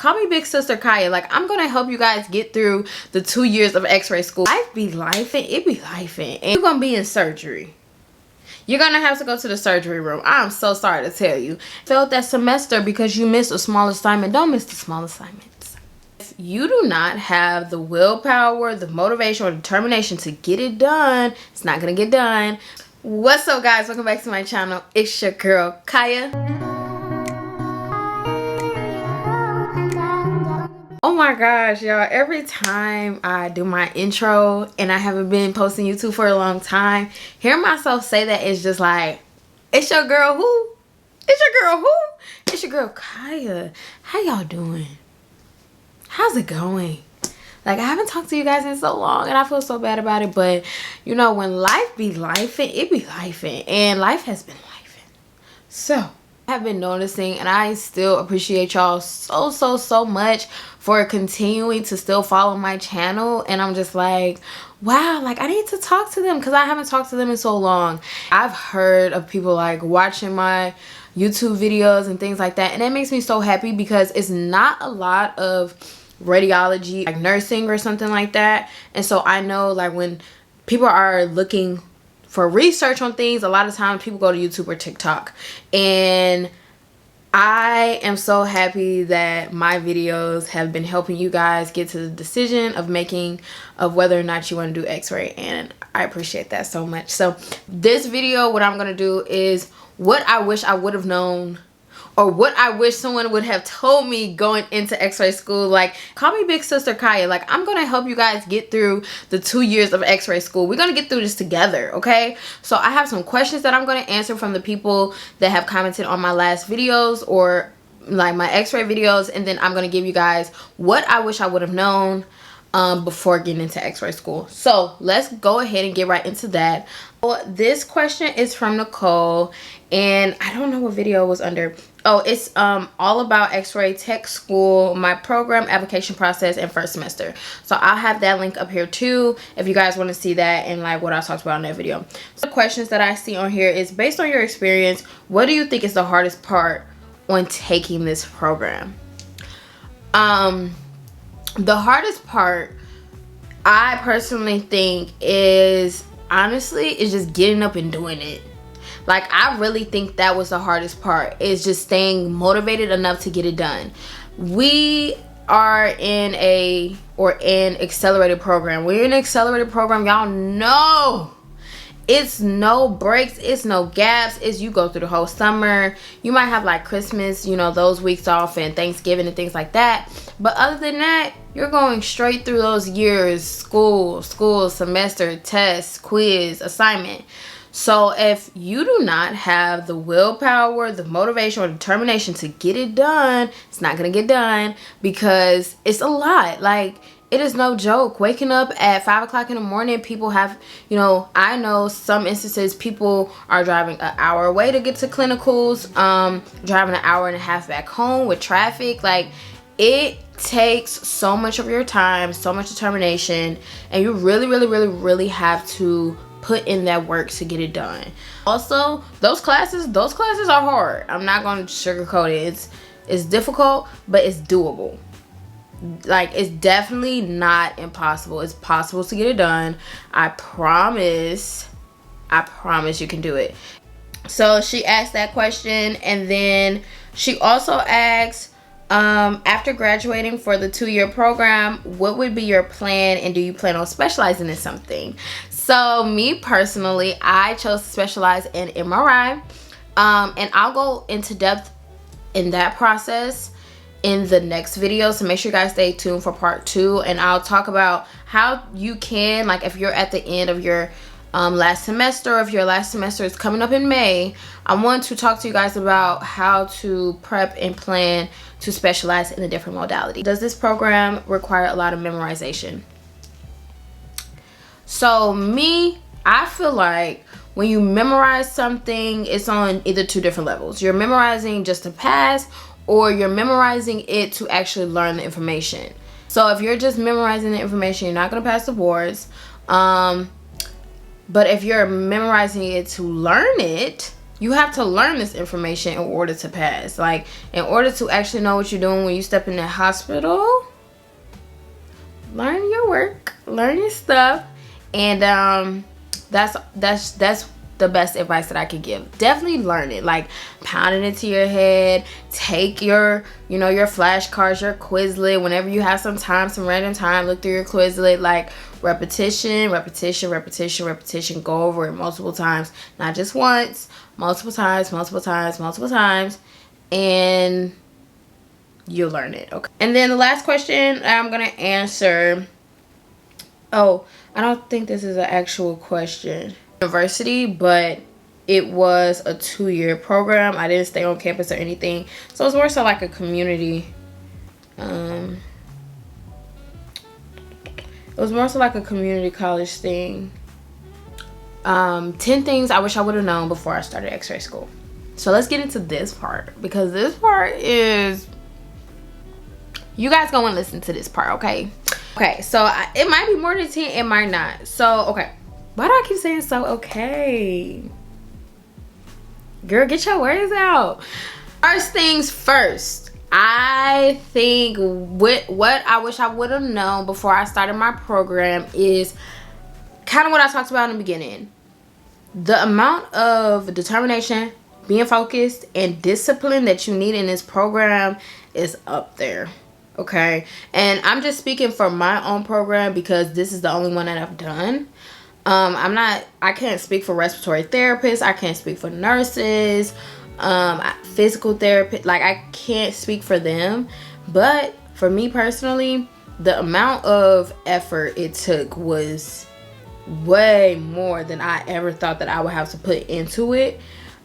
Call me big sister Kaya. Like, I'm gonna help you guys get through the 2 years of X-ray school. Life be lifing, it be lifing, and you're gonna be in surgery. You're gonna have to go to the surgery room. I'm so sorry to tell you. Failed that semester because you missed a small assignment. Don't miss the small assignments. If you do not have the willpower, the motivation, or determination to get it done, it's not gonna get done. What's up, guys? Welcome back to my channel. It's your girl Kaya. Oh my gosh, y'all, every time I do my intro and I haven't been posting YouTube for a long time, hearing myself say that is just like, it's your girl who? It's your girl who? It's your girl Kaya. How y'all doing? How's it going? Like, I haven't talked to you guys in so long and I feel so bad about it, but you know, when life be lifing, it be lifing, and life has been lifing. So have been noticing, and I still appreciate y'all so much for continuing to still follow my channel. And I'm just like, wow, like I need to talk to them because I haven't talked to them in so long. I've heard of people like watching my YouTube videos and things like that, and it makes me so happy because it's not a lot of radiology, like nursing or something like that. And so I know, like, when people are looking for research on things, a lot of times people go to YouTube or TikTok, and I am so happy that my videos have been helping you guys get to the decision of making of whether or not you want to do X-ray, and I appreciate that so much. So this video, what I'm going to do is what I wish I would have known, or what I wish someone would have told me going into X-ray school. Like, call me big sister Kaya. Like, I'm gonna help you guys get through the 2 years of X-ray school. We're gonna get through this together, okay? So I have some questions that I'm gonna answer from the people that have commented on my last videos, or like my X-ray videos, and then I'm gonna give you guys what I wish I would have known before getting into X-ray school. So let's go ahead and get right into that. Well, this question is from Nicole, and I don't know what video it was under. Oh, it's all about X-ray tech school, my program, application process, and first semester. So I'll have that link up here too if you guys want to see that and like what I talked about in that video. So the questions that I see on here is, based on your experience, what do you think is the hardest part on taking this program? The hardest part, I personally think, is honestly just getting up and doing it. Like, I really think that was the hardest part, is just staying motivated enough to get it done. We are in an accelerated program. We're in an accelerated program, y'all know. It's no breaks, it's no gaps. It's you go through the whole summer. You might have like Christmas, you know, those weeks off, and Thanksgiving and things like that. But other than that, you're going straight through those years, school, semester, test, quiz, assignment. So if you do not have the willpower, the motivation, or determination to get it done, it's not going to get done, because it's a lot. Like, it is no joke. Waking up at 5 o'clock in the morning, people have, you know, I know some instances people are driving an hour away to get to clinicals, driving an hour and a half back home with traffic. Like, it takes so much of your time, so much determination, and you really have to put in that work to get it done. Also, those classes are hard. I'm not going to sugarcoat it. It's difficult, but it's doable. Like, it's definitely not impossible. It's possible to get it done. I promise you can do it. So she asked that question, and then she also asked, after graduating for the 2-year program, what would be your plan, and do you plan on specializing in something? So me personally, I chose to specialize in MRI, and I'll go into depth in that process in the next video, so make sure you guys stay tuned for part 2, and I'll talk about how you can, like, if you're at the end of your last semester, or if your last semester is coming up in May, I want to talk to you guys about how to prep and plan to specialize in a different modality. Does this program require a lot of memorization? So me, I feel like when you memorize something, it's on either 2 different levels. You're memorizing just to pass, or you're memorizing it to actually learn the information. So if you're just memorizing the information, you're not going to pass the boards. But if you're memorizing it to learn it, you have to learn this information in order to pass. Like, in order to actually know what you're doing when you step in that hospital, learn your work, learn your stuff. And that's the best advice that I could give. Definitely learn it. Like, pound it into your head. Take your, you know, your flashcards, your Quizlet. Whenever you have some time, some random time, look through your Quizlet. Like, repetition, repetition, repetition, repetition. Go over it multiple times. Not just once. Multiple times, multiple times, multiple times. And you'll learn it. Okay. And then the last question I'm going to answer. Oh, I don't think this is an actual question. University, but it was a 2-year program. I didn't stay on campus or anything, so it's more so like a community. It was more so like a community college thing. 10 things I wish I would have known before I started Xray school. So let's get into this part, because this part is, you guys gonna want to listen to this part, okay? Okay, so it might be more than 10, it might not. So okay, why do I keep saying so okay? Girl, get your words out. First things first, I think what I wish I would have known before I started my program is kind of what I talked about in the beginning. The amount of determination, being focused, and discipline that you need in this program is up there. Okay, and I'm just speaking for my own program because this is the only one that I've done. I can't speak for respiratory therapists. I can't speak for nurses, physical therapists. Like, I can't speak for them. But for me personally, the amount of effort it took was way more than I ever thought that I would have to put into it.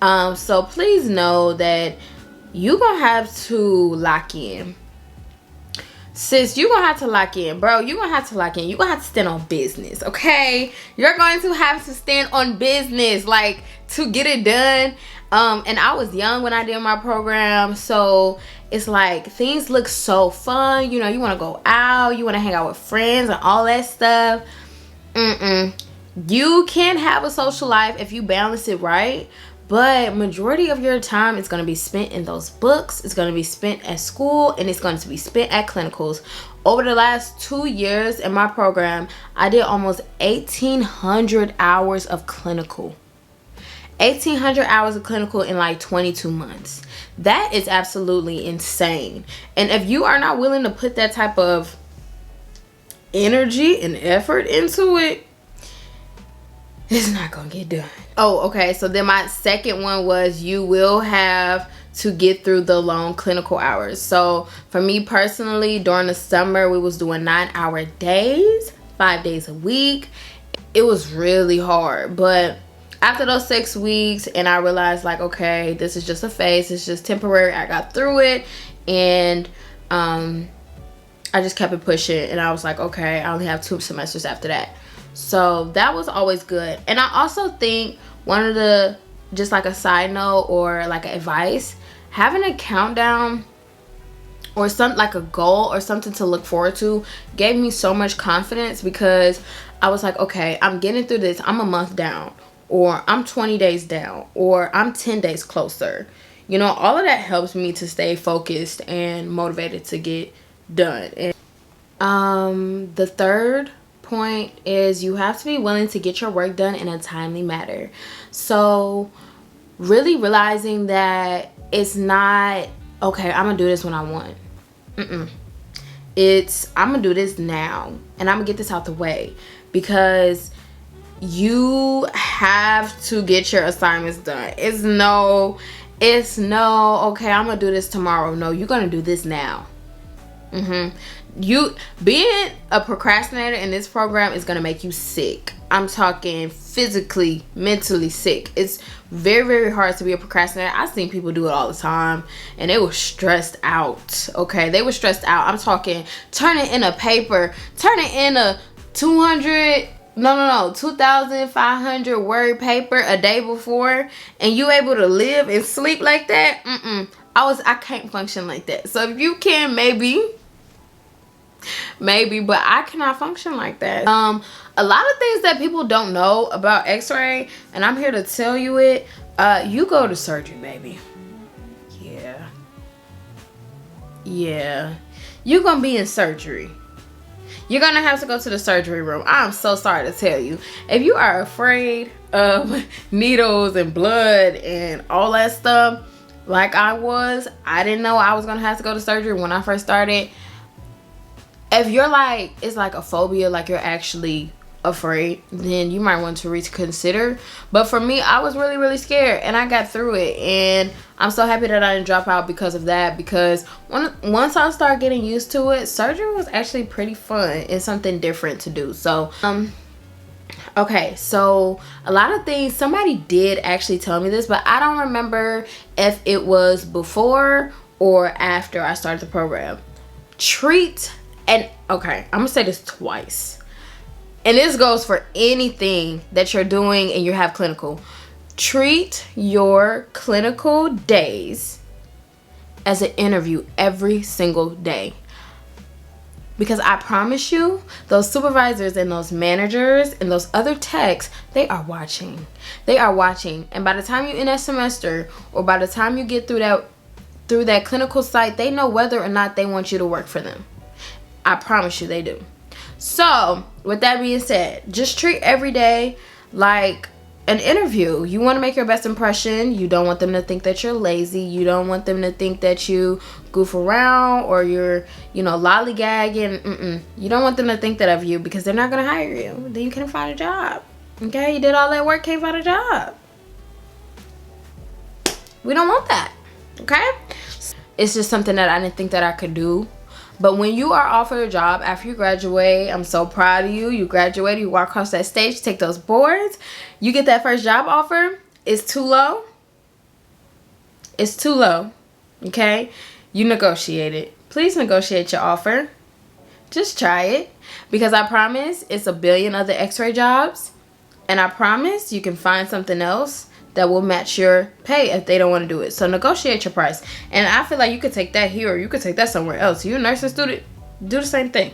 So please know that you're going to have to lock in. Sis, you're gonna have to lock in, bro. You're gonna have to lock in. You're gonna have to stand on business, okay? You're going to have to stand on business, like, to get it done. And I was young when I did my program, so it's like things look so fun. You know, you want to go out, you want to hang out with friends and all that stuff. You can have a social life if you balance it right. But majority of your time is going to be spent in those books. It's going to be spent at school, and it's going to be spent at clinicals. Over the last 2 years in my program, I did almost 1,800 hours of clinical. 1,800 hours of clinical in like 22 months. That is absolutely insane. And if you are not willing to put that type of energy and effort into it, it's not gonna get done. Oh, okay, so then my second one was you will have to get through the long clinical hours. So for me personally, during the summer, we was doing 9-hour days, 5 days a week. It was really hard, but after those 6 weeks, and I realized, like, okay, this is just a phase, it's just temporary. I got through it, and I just kept it pushing, and I was like, okay, I only have 2 semesters after that. So that was always good. And I also think one of the, just like a side note or like advice, having a countdown or something like a goal or something to look forward to gave me so much confidence, because I was like, okay, I'm getting through this. I'm a month down, or I'm 20 days down, or I'm 10 days closer. You know, all of that helps me to stay focused and motivated to get done. And the third point is you have to be willing to get your work done in a timely manner. So really realizing that it's not, okay, I'm gonna do this when I want. It's, I'm gonna do this now, and I'm gonna get this out the way, because you have to get your assignments done. It's no, okay, I'm gonna do this tomorrow. No, you're gonna do this now. You being a procrastinator in this program is gonna make you sick. I'm talking physically, mentally sick. It's very, very hard to be a procrastinator. I've seen people do it all the time, and they were stressed out. Okay, they were stressed out. I'm talking turning in a paper, turning in a 2,500 word paper a day before, and you able to live and sleep like that. I can't function like that. So if you can, maybe, but I cannot function like that. A lot of things that people don't know about Xray, and I'm here to tell you it. You go to surgery, baby. Yeah. You're gonna be in surgery. You're gonna have to go to the surgery room. I'm so sorry to tell you. If you are afraid of needles and blood and all that stuff, like I was, I didn't know I was gonna have to go to surgery when I first started. If you're like, it's like a phobia, like you're actually afraid, then you might want to reconsider. But for me, I was really, really scared, and I got through it, and I'm so happy that I didn't drop out because of that. Because once I started getting used to it, surgery was actually pretty fun. It's something different to do. So okay, so a lot of things, somebody did actually tell me this, but I don't remember if it was before or after I started the program. And okay, I'm gonna say this twice, and this goes for anything that you're doing and you have clinical. Treat your clinical days as an interview every single day. Because I promise you, those supervisors and those managers and those other techs, they are watching. They are watching. And by the time you're in that semester, or by the time you get through that clinical site, they know whether or not they want you to work for them. I promise you they do. So, with that being said, just treat every day like an interview. You want to make your best impression. You don't want them to think that you're lazy. You don't want them to think that you goof around or you're, lollygagging. You don't want them to think that of you, because they're not going to hire you. Then you can't find a job. Okay? You did all that work, can't find a job. We don't want that. Okay? It's just something that I didn't think that I could do. But when you are offered a job after you graduate, I'm so proud of you. You graduated, you walk across that stage, take those boards, you get that first job offer. It's too low. It's too low. Okay? You negotiate it. Please negotiate your offer. Just try it. Because I promise it's a billion other Xray jobs. And I promise you can find something else that will match your pay if they don't want to do it. So negotiate your price. And I feel like you could take that here, or you could take that somewhere else. You're a nursing student, do the same thing.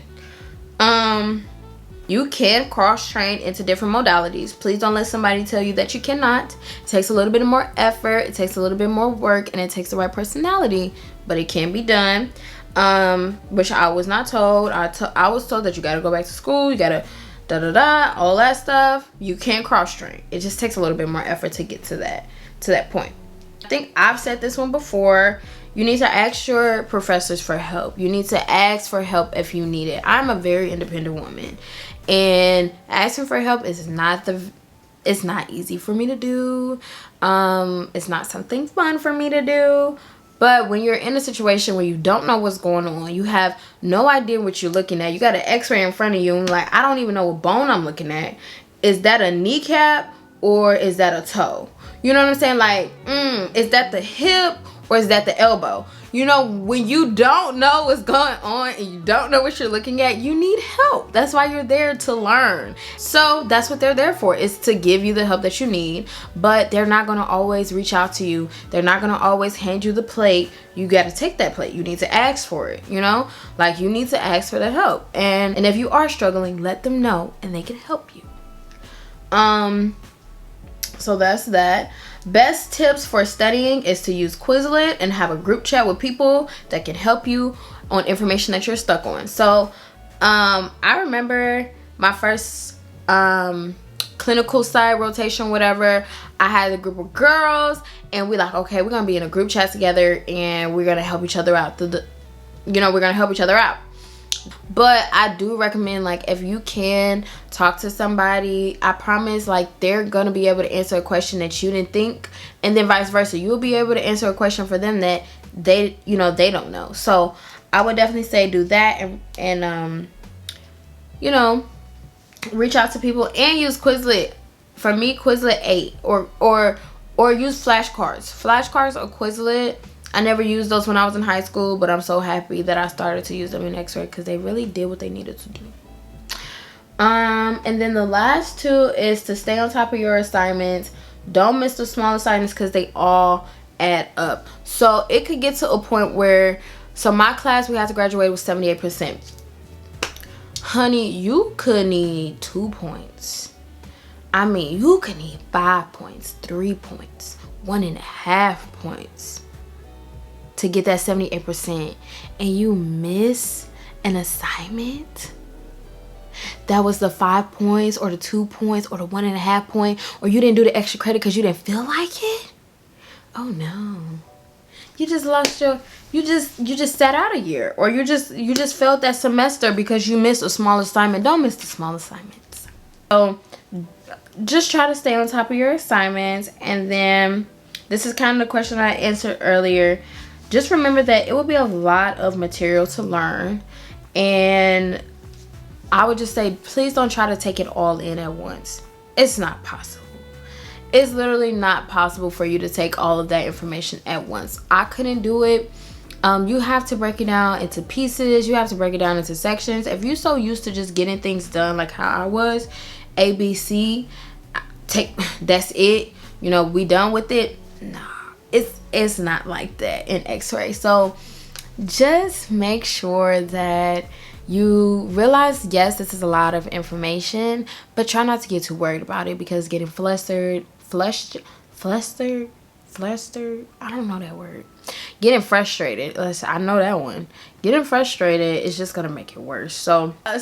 You can cross-train into different modalities. Please don't let somebody tell you that you cannot. It takes a little bit more effort, it takes a little bit more work, and it takes the right personality, but it can be done. Which I was not told. I was told that you gotta go back to school, you gotta all that stuff. You can cross-train. It just takes a little bit more effort to get to that point. I think I've said this one before. You need to ask your professors for help. You need to ask for help if you need it. I'm a very independent woman, and asking for help is it's not easy for me to do. It's not something fun for me to do. But when you're in a situation where you don't know what's going on, you have no idea what you're looking at, you got an X-ray in front of you, and like, I don't even know what bone I'm looking at. Is that a kneecap or is that a toe? You know what I'm saying? Like, is that the hip or is that the elbow? When you don't know what's going on and you don't know what you're looking at, you need help. That's why you're there, to learn. So that's what they're there for, is to give you the help that you need. But they're not going to always reach out to you. They're not going to always hand you the plate. You got to take that plate. You need to ask for it, Like, you need to ask for the help. And if you are struggling, let them know and they can help you. So that's that. Best tips for studying is to use Quizlet and have a group chat with people that can help you on information that you're stuck on. So I remember my first clinical side rotation, whatever. I had a group of girls, and we like, okay, we're gonna be in a group chat together, and we're gonna help each other out. We're gonna help each other out. But I do recommend, like, if you can talk to somebody, I promise, like, they're gonna be able to answer a question that you didn't think, and then vice versa. You'll be able to answer a question for them that they don't know. So I would definitely say do that, and reach out to people and use Quizlet. For me, Quizlet 8 or use flashcards. Flashcards or Quizlet. I never used those when I was in high school, but I'm so happy that I started to use them in Xray, because they really did what they needed to do. And then the last two is to stay on top of your assignments. Don't miss the small assignments, because they all add up. So it could get to a point where, so my class, we had to graduate with 78%. Honey, you could need 2 points. I mean, you could need 5 points, 3 points, 1.5 points to get that 78%, and you miss an assignment that was the 5 points or the 2 points or the 1.5 point, or you didn't do the extra credit because you didn't feel like it. Oh no, you just lost your, you just sat out a year, or you just failed that semester because you missed a small assignment. Don't miss the small assignments. So just try to stay on top of your assignments. And then this is kind of the question I answered earlier. Just remember that it will be a lot of material to learn, and I would just say please don't try to take it all in at once. It's not possible. It's literally not possible for you to take all of that information at once. I couldn't do it. You have to break it down into pieces. You have to break it down into sections. If you're so used to just getting things done like how I was, ABC, that's it, you know, we done with it. Nah, it's not like that in Xray. So just make sure that you realize, yes, this is a lot of information, but try not to get too worried about it, because getting flustered, I don't know that word. Getting frustrated, I know that one. Getting frustrated is just gonna make it worse. So I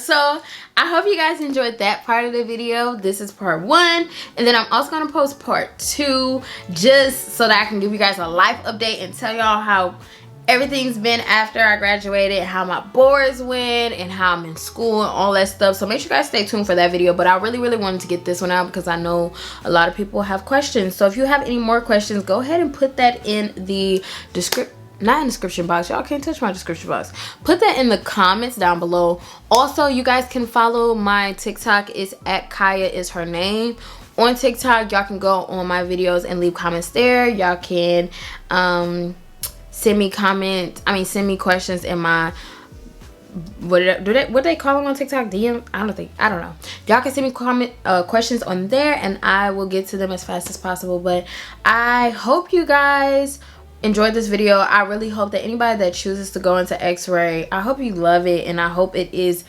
hope you guys enjoyed that part of the video. This is part 1, and then I'm also gonna post part 2 just so that I can give you guys a life update and tell y'all how everything's been after I graduated, how my boards went, and how I'm in school and all that stuff. So make sure you guys stay tuned for that video. But I really wanted to get this one out because I know a lot of people have questions. So if you have any more questions, go ahead and put that in the description box. Y'all can't touch my description box. Put that in the comments down below. Also, you guys can follow my TikTok. Is at Ciahishername. On TikTok, y'all can go on my videos and leave comments there. Y'all can send me questions in my, what they call them on TikTok, DM? I don't know. Y'all can send me questions on there, and I will get to them as fast as possible. But I hope you guys enjoyed this video. I really hope that anybody that chooses to go into Xray, I hope you love it, and I hope it's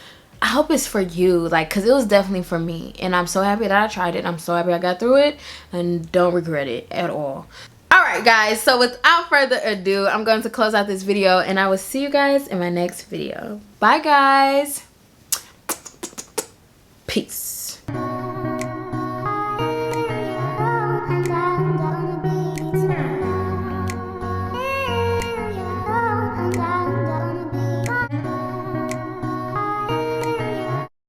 for you, like, because it was definitely for me, and I'm so happy that I tried it. I'm so happy I got through it and don't regret it at all. Alright guys, so without further ado, I'm going to close out this video, and I will see you guys in my next video. Bye guys. Peace.